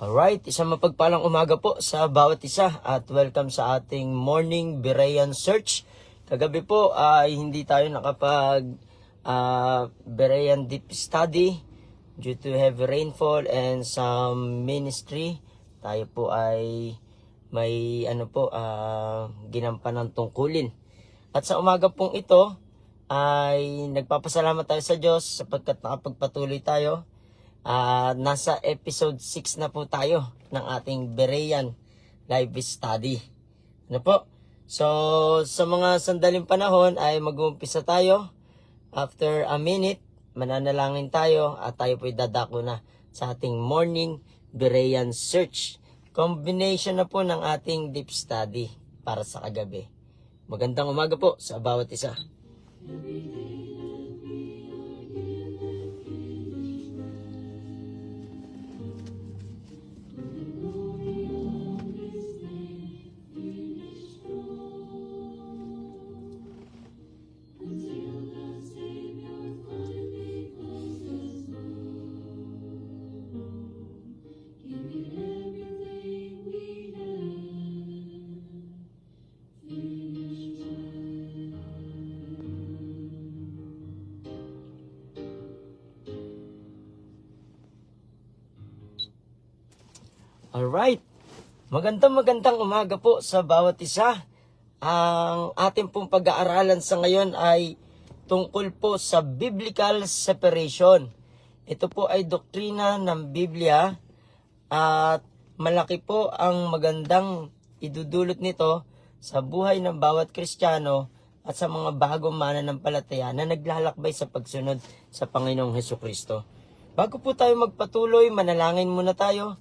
Alright, isang mapagpalang umaga po sa bawat isa at welcome sa ating morning Berean Search. Kagabi po ay hindi tayo nakapag Berean Deep Study due to heavy rainfall and some ministry. Tayo po ay may ginampan ng tungkulin. At sa umaga pong ito ay nagpapasalamat tayo sa Diyos sapagkat nakapagpatuloy tayo. Nasa episode 6 na po tayo ng ating Berean live study. Ano po? So, sa mga sandaling panahon ay mag-uumpisa tayo. After a minute, mananalangin tayo at tayo po'y dadako na sa ating morning Berean search. Combination na po ng ating deep study para sa kagabi. Magandang umaga po sa bawat isa. Alright, magandang umaga po sa bawat isa. Ang ating pong pag-aaralan sa ngayon ay tungkol po sa biblical separation. Ito po ay doktrina ng Biblia at malaki po ang magandang idudulot nito sa buhay ng bawat Kristiyano at sa mga bagong mananampalataya na naglalakbay sa pagsunod sa Panginoong Hesukristo. Bago po tayo magpatuloy, manalangin muna tayo.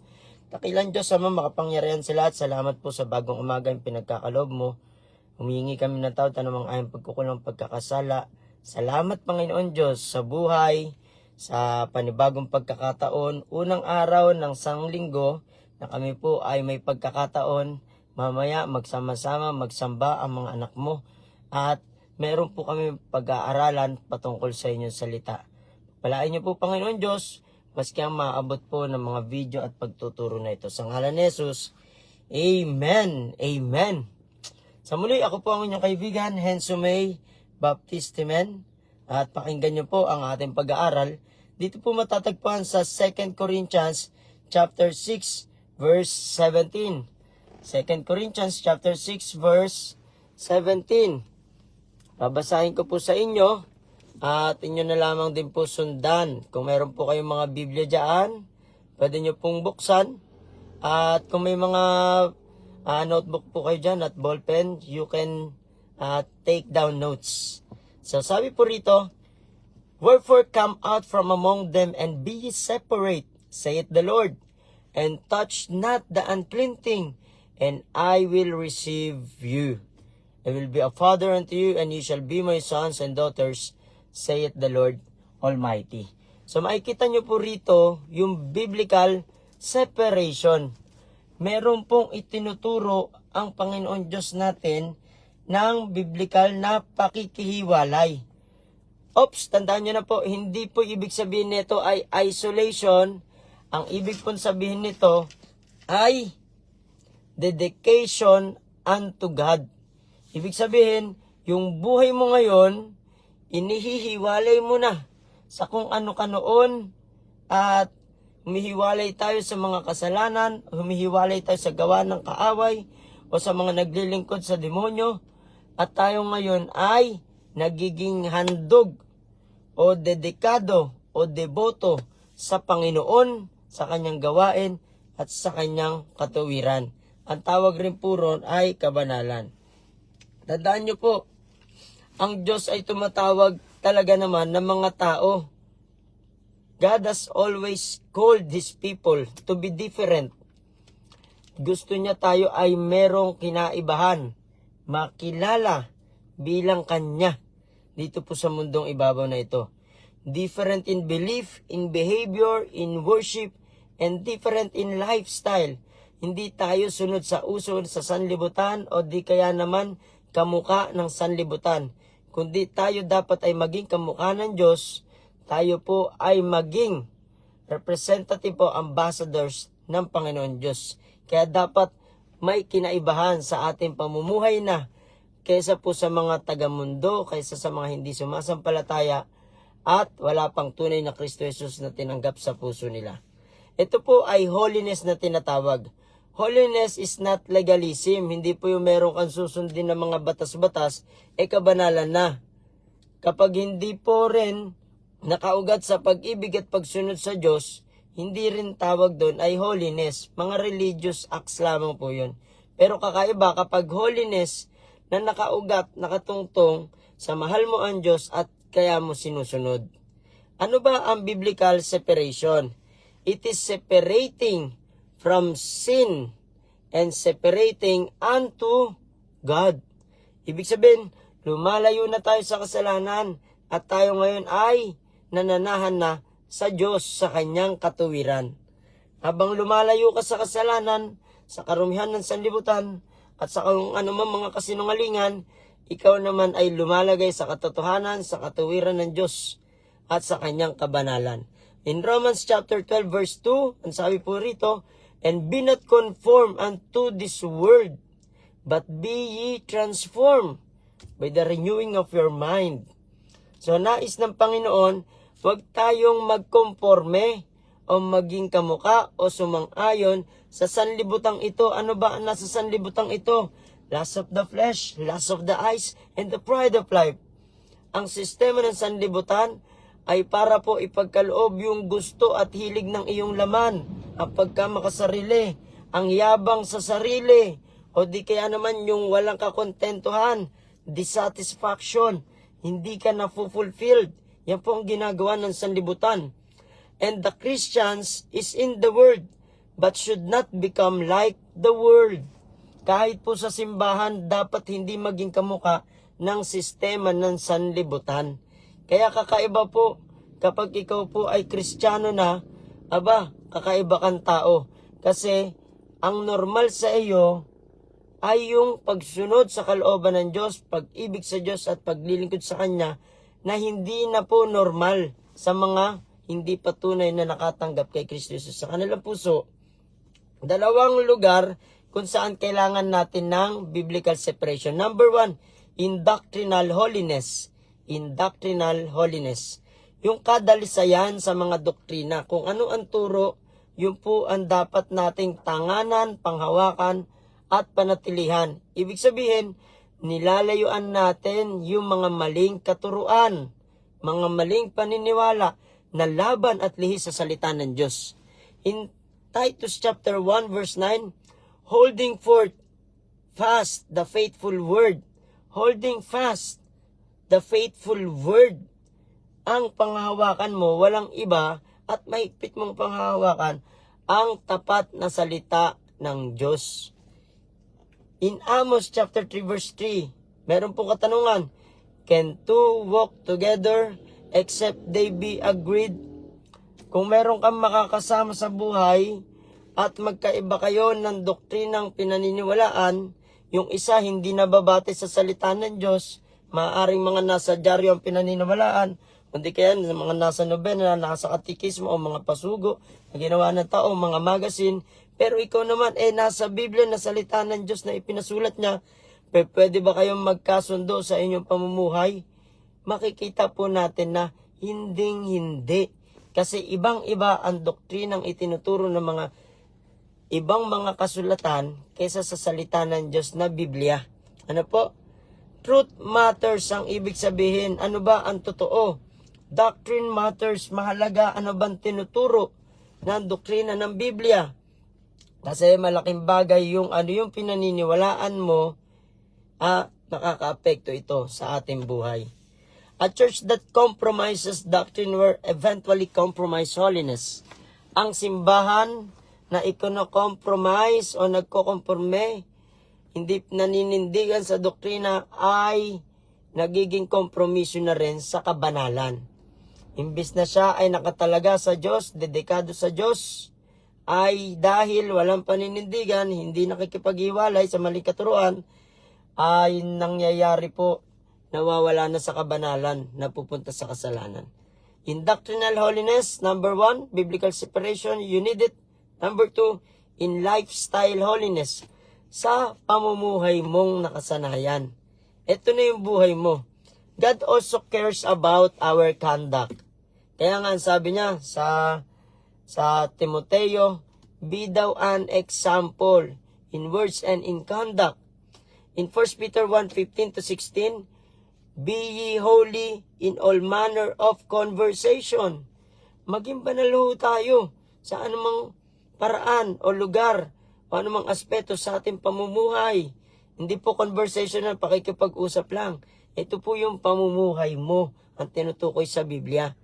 Dakilang Diyos, Ama, makapangyarihan sa lahat. Salamat po sa bagong umaga yung pinagkakaloob mo. Humihingi kami ng tawad anumang ayong pagkukulang pagkakasala. Salamat, Panginoon Diyos, sa buhay, sa panibagong pagkakataon. Unang araw ng sanglinggo na kami po ay may pagkakataon. Mamaya magsama-sama, magsamba ang mga anak mo. At meron po kami pag-aaralan patungkol sa inyong salita. Palain niyo po, Panginoon Diyos, maski ang maabot po ng mga video at pagtuturo na ito. Sa ngalan ni Jesus, Amen. Amen. Sa muli, ako po ang inyong kaibigan, Henso May Baptistimen. At pakinggan niyo po ang ating pag-aaral. Dito po matatagpuan sa 2 Corinthians chapter 6, verse 17. 2 Corinthians chapter 6, verse 17. Babasahin ko po sa inyo. At inyo na lamang din po sundan. Kung meron po kayong mga Biblia dyan, pwede nyo pong buksan. At kung may mga notebook po kayo dyan at ballpen, you can take down notes. So sabi po rito, "Wherefore come out from among them and be ye separate, saith the Lord, and touch not the unclean thing, and I will receive you. I will be a father unto you, and ye shall be my sons and daughters, saith the Lord Almighty." So makikita nyo po rito yung biblical separation. Meron pong itinuturo ang Panginoon Diyos natin ng biblical na pakikihiwalay. Oops, tandaan nyo na po, hindi po ibig sabihin nito ay isolation. Ang ibig pong sabihin nito ay dedication unto God. Ibig sabihin, yung buhay mo ngayon, inihihiwalay mo na sa kung ano ka noon at humihiwalay tayo sa mga kasalanan, humihiwalay tayo sa gawa ng kaaway o sa mga naglilingkod sa demonyo at tayo ngayon ay nagiging handog o dedikado o deboto sa Panginoon, sa kanyang gawain at sa kanyang katuwiran. Ang tawag rin po ron ay kabanalan. Tandaan nyo po, ang Diyos ay tumatawag talaga naman ng mga tao. God has always called His people to be different. Gusto niya tayo ay merong kinaibahan, makilala bilang Kanya dito po sa mundong ibabaw na ito. Different in belief, in behavior, in worship, and different in lifestyle. Hindi tayo sunod sa uso sa sanlibutan o di kaya naman kamuka ng sanlibutan. Kundi tayo dapat ay maging kamukha ng Diyos, tayo po ay maging representative o ambassadors ng Panginoon Diyos. Kaya dapat may kinaibahan sa ating pamumuhay na kaysa po sa mga taga-mundo, kaysa sa mga hindi sumasampalataya at wala pang tunay na Kristo Jesus na tinanggap sa puso nila. Ito po ay holiness na tinatawag. Holiness is not legalism. Hindi po yung meron kang susundin ng mga batas-batas, kabanalan na. Kapag hindi po rin nakaugat sa pag-ibig at pagsunod sa Diyos, hindi rin tawag doon ay holiness. Mga religious acts lamang po yun. Pero kakaiba kapag holiness na nakaugat, nakatungtong sa mahal mo ang Diyos at kaya mo sinusunod. Ano ba ang biblical separation? It is separating from sin and separating unto God. Ibig sabihin, lumalayo na tayo sa kasalanan at tayo ngayon ay nananahan na sa Diyos sa kanyang katuwiran. Habang lumalayo ka sa kasalanan, sa karumihan ng sanlibutan, at sa kung anumang mga kasinungalingan, ikaw naman ay lumalagay sa katotohanan, sa katuwiran ng Diyos at sa kanyang kabanalan. In Romans chapter 12 verse 2, ang sabi po rito, and be not conformed unto this world, but be ye transformed by the renewing of your mind. So nais ng Panginoon, huwag tayong magkonforme o maging kamuka o sumang-ayon sa sanlibutang ito. Ano ba ang nasa sanlibutang ito? Lust of the flesh, lust of the eyes, and the pride of life. Ang sistema ng sanlibutan ay para po ipagkaloob yung gusto at hilig ng iyong laman, ang pagkamakasarili, ang yabang sa sarili, o di kaya naman yung walang kakontentuhan, dissatisfaction, hindi ka na fulfilled. Yan po ang ginagawa ng sanlibutan. And the Christians is in the world, but should not become like the world. Kahit po sa simbahan, dapat hindi maging kamuka ng sistema ng sanlibutan. Kaya kakaiba po, kapag ikaw po ay Kristiyano na, kakaiba kang tao. Kasi, ang normal sa iyo ay yung pagsunod sa kalooban ng Diyos, pag-ibig sa Diyos at paglilingkod sa Kanya, na hindi na po normal sa mga hindi patunay na nakatanggap kay Kristo Jesus sa kanilang puso. Dalawang lugar kung saan kailangan natin ng biblical separation. Number 1, in doctrinal holiness. In doctrinal holiness. Yung kadalisayan sa mga doktrina. Kung ano ang turo, yun po ang dapat nating tanganan, panghawakan, at panatilihan. Ibig sabihin, nilalayuan natin yung mga maling katuruan, mga maling paniniwala na laban at lihis sa salita ng Diyos. In Titus chapter 1 verse 9, holding fast the faithful word. Holding fast the faithful word. Ang panghahawakan mo, walang iba at mahigpit mong panghahawakan ang tapat na salita ng Diyos. In Amos chapter 3 verse 3, meron pong katanungan, can two walk together except they be agreed? Kung meron kang makakasama sa buhay at magkaiba kayo ng doktrinang pinaniniwalaan, yung isa hindi nababate sa salita ng Diyos, maaaring mga nasa dyaryo ang pinaniniwalaan, kundi kaya mga nasa nobena, nasa katikismo o mga pasugo na ginawa ng tao, mga magazine, pero ikaw naman nasa Biblia na salita ng Diyos na ipinasulat niya, pwede ba kayong magkasundo sa inyong pamumuhay? Makikita po natin na hindi. Kasi ibang-iba ang doktrinang itinuturo ng mga ibang mga kasulatan kaysa sa salita ng Diyos na Biblia. Ano po? Truth matters ang ibig sabihin. Ano ba ang totoo? Doctrine matters. Mahalaga ano bang tinuturo ng doktrina ng Biblia. Kasi malaking bagay yung yung pinaniniwalaan mo, nakaka-apekto ito sa ating buhay. A church that compromises doctrine will eventually compromise holiness. Ang simbahan na ikono-compromise o nagko-komporme, hindi naninindigan sa doktrina, ay nagiging kompromiso na rin sa kabanalan. Imbis na siya ay nakatalaga sa Diyos, dedikado sa Diyos, ay dahil walang paninindigan, hindi nakikipag-iwalay sa maling katuruan, ay nangyayari po, nawawala na sa kabanalan, napupunta sa kasalanan. In doctrinal holiness, number 1, biblical separation, you need it Number 2, in lifestyle holiness, sa pamumuhay mong nakasanayan. Ito na yung buhay mo. God also cares about our conduct. Kaya nga sabi niya sa Timoteo, be thou an example in words and in conduct. In 1 Peter 1:15-16, be ye holy in all manner of conversation. Maging banal ho tayo sa anumang paraan o lugar o anumang aspeto sa ating pamumuhay. Hindi po conversational, pakikipag-usap lang. Ito po yung pamumuhay mo ang tinutukoy sa Biblia.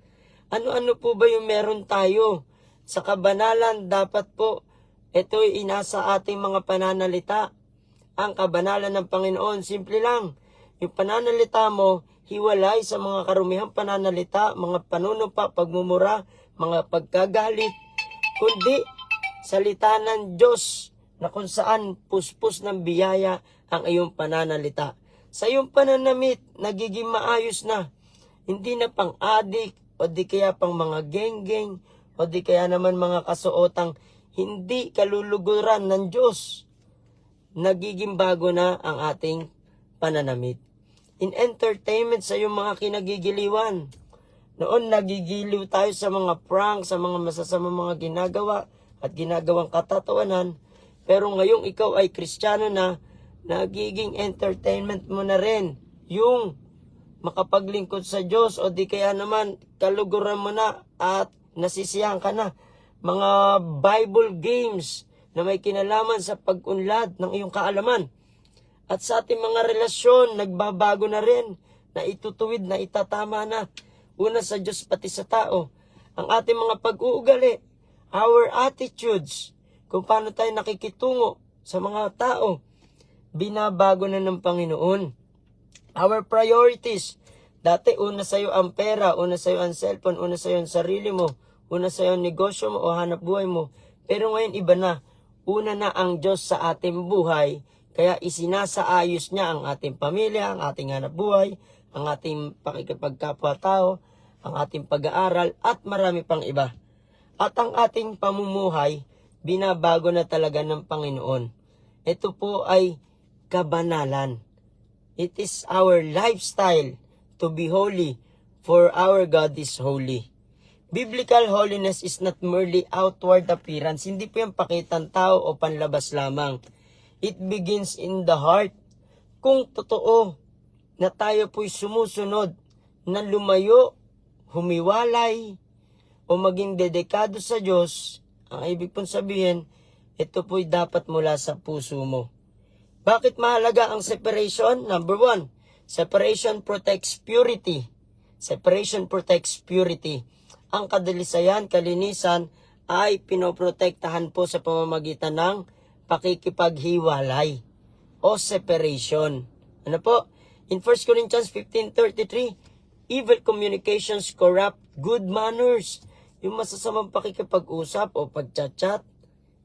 Ano-ano po ba yung meron tayo? Sa kabanalan, dapat po ito'y inasa ating mga pananalita. Ang kabanalan ng Panginoon, simple lang. Yung pananalita mo, hiwalay sa mga karumihang pananalita, mga panunumpa, pagmumura, mga pagkagalit, kundi salita ng Diyos na kung saan puspos ng biyaya ang iyong pananalita. Sa iyong pananamit, nagiging maayos na. Hindi na pang-adik, o di kaya pang mga geng-geng, o di kaya naman mga kasuotang hindi kaluluguran ng Diyos. Nagiging bago na ang ating pananamit. In entertainment, sa iyong mga kinagigiliwan. Noon nagigiliw tayo sa mga prank, sa mga masasamang mga ginagawa at ginagawang katatawanan. Pero ngayong ikaw ay Kristiyano na, nagiging entertainment mo na rin yung makapaglingkod sa Diyos, o di kaya naman kaluguran mo na at nasisiyahan ka na. Mga Bible games na may kinalaman sa pag-unlad ng iyong kaalaman. At sa ating mga relasyon, nagbabago na rin, na itutuwid, na itatama na. Una sa Diyos pati sa tao. Ang ating mga pag-uugali, our attitudes, kung paano tayo nakikitungo sa mga tao, binabago na ng Panginoon. Our priorities, dati una sa'yo ang pera, una sa'yo ang cellphone, una sa'yo ang sarili mo, una sa'yo ang negosyo mo o hanap buhay mo. Pero ngayon iba na, una na ang Diyos sa ating buhay, kaya isinasaayos niya ang ating pamilya, ang ating hanap buhay, ang ating pakikipagkapwa-tao, ang ating pag-aaral at marami pang iba. At ang ating pamumuhay, binabago na talaga ng Panginoon. Ito po ay kabanalan. It is our lifestyle to be holy, for our God is holy. Biblical holiness is not merely outward appearance. Hindi po yung pakitang tao o panlabas lamang. It begins in the heart. Kung totoo na tayo po'y sumusunod, na lumayo, humiwalay, o maging dedikado sa Diyos, ang ibig pong sabihin, ito po'y dapat mula sa puso mo. Bakit mahalaga ang separation? Number 1, separation protects purity. Separation protects purity. Ang kadalisayan, kalinisan, ay pinoprotektahan po sa pamamagitan ng pakikipaghiwalay o separation. Ano po? In 1 Corinthians 15:33, evil communications corrupt good manners. Yung masasamang pakikipag-usap o pagchat-chat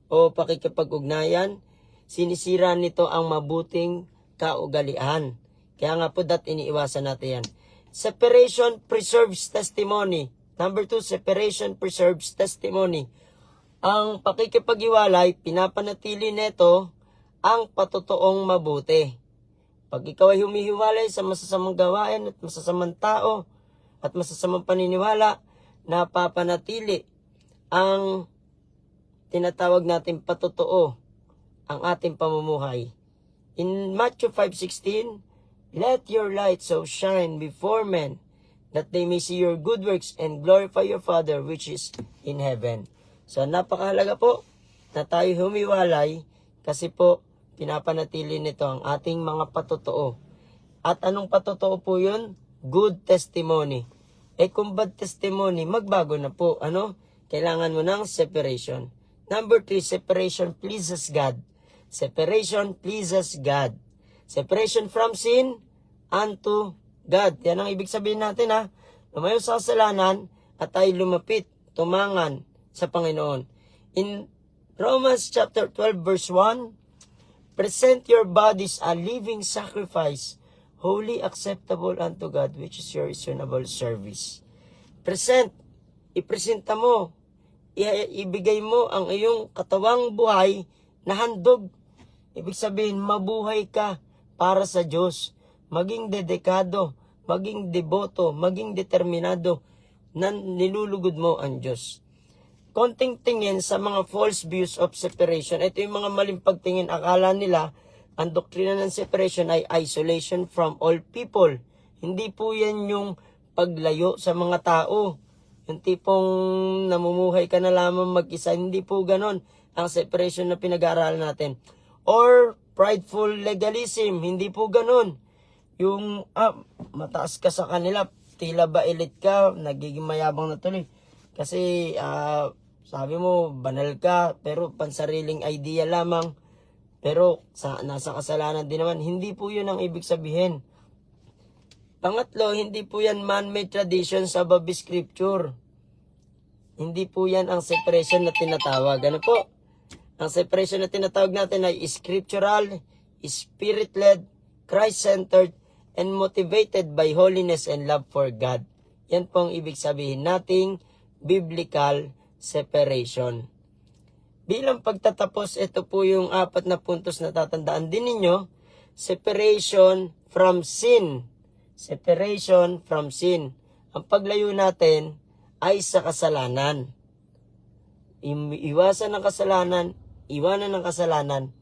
o pakikipag-ugnayan, sinisira nito ang mabuting kaugalian. Kaya nga po iniiwasan natin yan. Separation preserves testimony. Number 2, separation preserves testimony. Ang pakikipaghiwalay, pinapanatili nito ang patotoong mabuti. Pag ikaw ay humihiwalay sa masasamang gawain at masasamang tao at masasamang paniniwala, napapanatili ang tinatawag natin patotoo ang ating pamumuhay. In Matthew 5:16, let your light so shine before men that they may see your good works and glorify your Father which is in heaven. So napakahalaga po na tayo humiwalay kasi po pinapanatili nito ang ating mga patotoo. At anong patotoo po yun? Good testimony. Kung bad testimony, magbago na po. Kailangan mo ng separation. Number 3, separation pleases God. Separation pleases God. Separation from sin unto God. Yan ang ibig sabihin natin Lumayo sa kasalanan at tayo lumapit, tumangan sa Panginoon. In Romans chapter 12 verse 1, present your bodies a living sacrifice, holy acceptable unto God, which is your reasonable service. Present, ipresenta mo ibigay mo ang iyong katawang buhay na handog. Ibig sabihin, mabuhay ka para sa Diyos. Maging dedikado, maging deboto, maging determinado na nilulugod mo ang Diyos. Konting tingin sa mga false views of separation. Ito yung mga maling pagtingin. Akala nila, ang doktrina ng separation ay isolation from all people. Hindi po yan yung paglayo sa mga tao. Yung tipong namumuhay ka na lamang mag-isa. Hindi po ganon ang separation na pinag-aaralan natin. Or prideful legalism. Hindi po ganon. Yung mataas ka sa kanila, tila ba elite ka, nagiging mayabang na tuloy. Kasi sabi mo, banal ka, pero pansariling idea lamang. Pero nasa kasalanan din naman. Hindi po yun ang ibig sabihin. Pangatlo, hindi po yan man-made traditions above scripture. Hindi po yan ang separation na tinatawag. Ano po? Ang separation na tinatawag natin ay scriptural, spirit-led, Christ-centered, and motivated by holiness and love for God. Yan po ang ibig sabihin nating biblical separation. Bilang pagtatapos, ito po yung 4 na puntos na tatandaan din ninyo. Separation from sin. Separation from sin. Ang paglayo natin ay sa kasalanan. Iwasan ng kasalanan, iwanan ng kasalanan,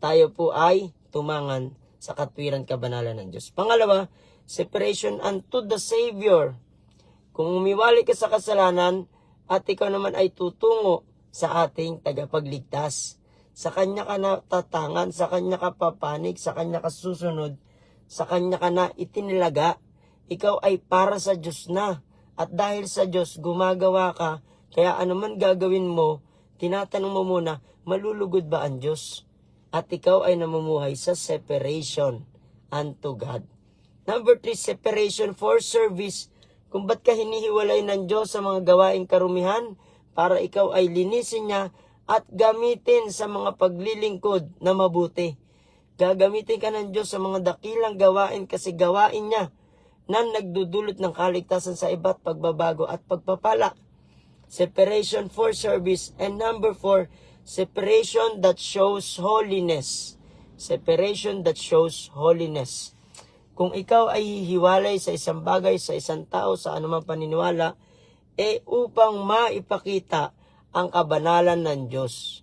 tayo po ay tumangan sa katwiran kabanalan ng Diyos. Pangalawa, separation unto the Savior. Kung umiwali ka sa kasalanan, at ikaw naman ay tutungo sa ating tagapagligtas. Sa Kanya ka natatangan, sa Kanya ka papanig, sa Kanya ka susunod, sa Kanya ka na itinilaga. Ikaw ay para sa Diyos na. At dahil sa Diyos, gumagawa ka. Kaya anuman gagawin mo, tinatanong mo muna, malulugod ba ang Diyos? At ikaw ay namumuhay sa separation unto God. Number 3, separation for service. Kung ba't ka hinihiwalay ng Diyos sa mga gawaing karumihan para ikaw ay linisin niya at gamitin sa mga paglilingkod na mabuti. Gagamitin ka ng Diyos sa mga dakilang gawain kasi gawain niya na nagdudulot ng kaligtasan sa iba't pagbabago at pagpapala. Separation for service. And number 4, separation that shows holiness. Separation that shows holiness. Kung ikaw ay hihiwalay sa isang bagay, sa isang tao, sa anumang paniniwala, upang maipakita ang kabanalan ng Diyos.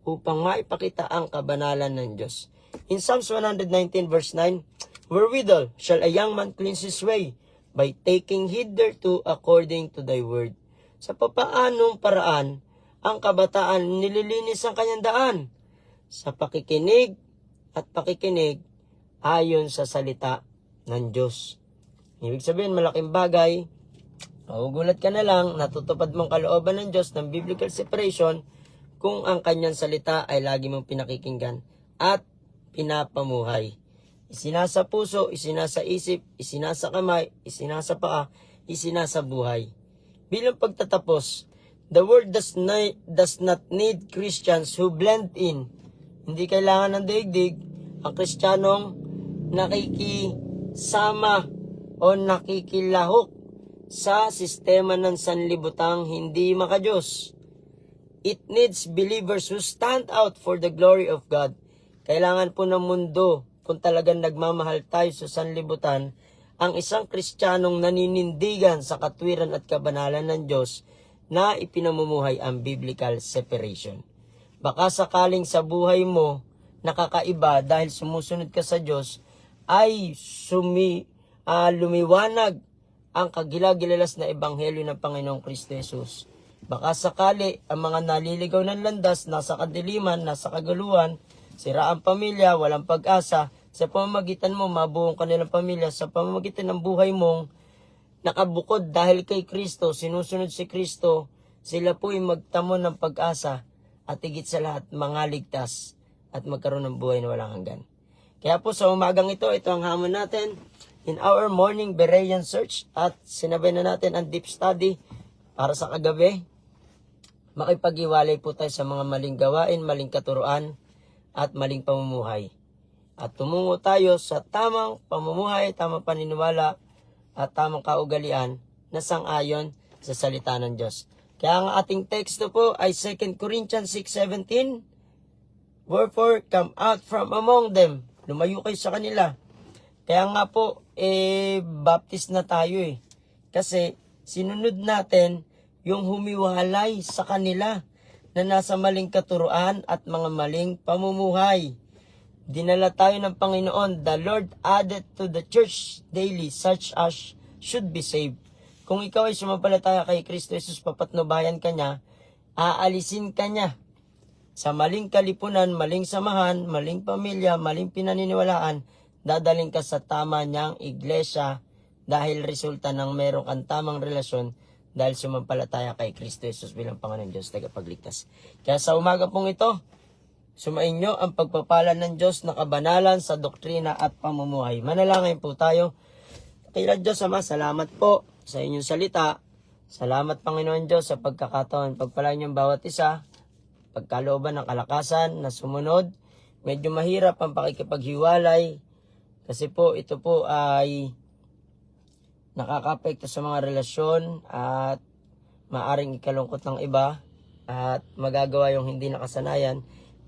Upang maipakita ang kabanalan ng Diyos. In Psalms 119 verse 9, wherewithal shall a young man cleanse his way? By taking heed thereto according to thy word. Sa papaanong paraan, ang kabataan nililinis ang kanyang daan? Sa pakikinig at pakikinig ayon sa salita ng Diyos. Ibig sabihin, malaking bagay, magugulat ka na lang, natutupad mong kalooban ng Diyos ng biblical separation kung ang kanyang salita ay lagi mong pinakikinggan at pinapamuhay. Isinasa puso, isinasa isip, isinasa kamay, isinasa paa, isinasa buhay. Bilang pagtatapos, the world does not need Christians who blend in. Hindi kailangan ng daigdig ang Kristiyanong nakikisama o nakikilahok sa sistema ng sanlibutang hindi makadiyos. It needs believers who stand out for the glory of God. Kailangan po ng mundo, kung talagang nagmamahal tayo sa sanlibutan, ang isang Kristiyanong naninindigan sa katwiran at kabanalan ng Diyos na ipinamumuhay ang biblical separation. Baka sakaling sa buhay mo, nakakaiba dahil sumusunod ka sa Diyos, ay lumiwanag ang kagilagilalas na ebanghelyo ng Panginoong Kristo Jesus. Baka sakali ang mga naliligaw ng landas, nasa kadiliman, nasa kaguluhan, sira ang pamilya, walang pag-asa, sa pamamagitan mo, mabuong kanilang pamilya, sa pamamagitan ng buhay mong nakabukod dahil kay Kristo, sinusunod si Kristo, sila po'y magtamo ng pag-asa at higit sa lahat, mangaligtas at magkaroon ng buhay na walang hanggan. Kaya po sa umagang ito, ito ang hamon natin in our morning Berean search at sinabay na natin ang deep study para sa kagabi. Makipag-iwalay po tayo sa mga maling gawain, maling katuruan at maling pamumuhay. At tumungo tayo sa tamang pamumuhay, tamang paniniwala at tamang kaugalian na sang-ayon sa salita ng Diyos. Kaya ang ating teksto po ay 2 Corinthians 6:17. Wherefore, come out from among them. Lumayo kayo sa kanila. Kaya nga po, baptist na tayo eh. Kasi, sinunod natin yung humiwalay sa kanila na nasa maling katuruan at mga maling pamumuhay. Dinala tayo ng Panginoon. The Lord added to the church daily such as should be saved. Kung ikaw ay sumampalataya kay Kristo Jesus, papatnubayan ka niya, aalisin ka niya sa maling kalipunan, maling samahan, maling pamilya, maling pinaniniwalaan, dadaling ka sa tama niyang iglesia dahil resulta ng meron kang tamang relasyon dahil sumampalataya kay Kristo Jesus bilang Panginoon Diyos, tagapagligtas. Kaya sa umaga pong ito, sumain nyo ang pagpapala ng Diyos na kabanalan sa doktrina at pamumuhay. Manalangin po tayo. Kailan Diyos Ama, salamat po sa inyong salita. Salamat Panginoon Diyos sa pagkakataon. Pagpalain niyong bawat isa, pagkalooban ng kalakasan na sumunod. Medyo mahirap ang pakikipaghiwalay kasi po ito po ay nakakapekto sa mga relasyon at maaring ikalungkot ng iba at magagawa yung hindi nakasanayan.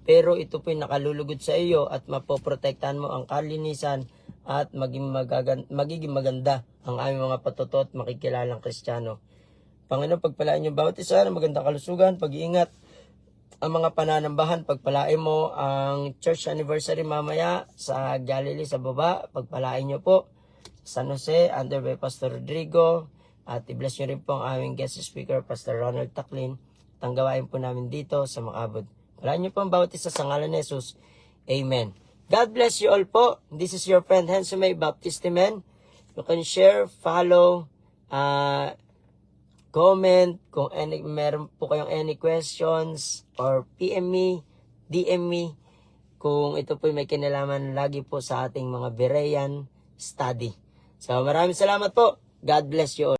Pero ito po ay nakalulugod sa iyo at mapoprotektahan mo ang kalinisan at magiging maganda ang aming mga patuto at makikilalang Kristiyano. Panginoon, pagpalain niyo bawat isa ng magandang kalusugan, pag-iingat, ang mga pananambahan, pagpalain mo ang church anniversary mamaya sa Galilee sa baba, pagpalain niyo po San Jose, under by Pastor Rodrigo, at i-bless niyo rin po ang aming guest speaker, Pastor Ronald Taclin. Tanggawain po namin dito sa Macabud. Palain niyo po ang bawat isa sa ngalan ni Jesus. Amen. God bless you all po. This is your friend Hensume Baptist Man. You can share, follow, comment kung meron po kayong any questions or PM me, DM me kung ito po may kinalaman lagi po sa ating mga Berean study. So maraming salamat po. God bless you all.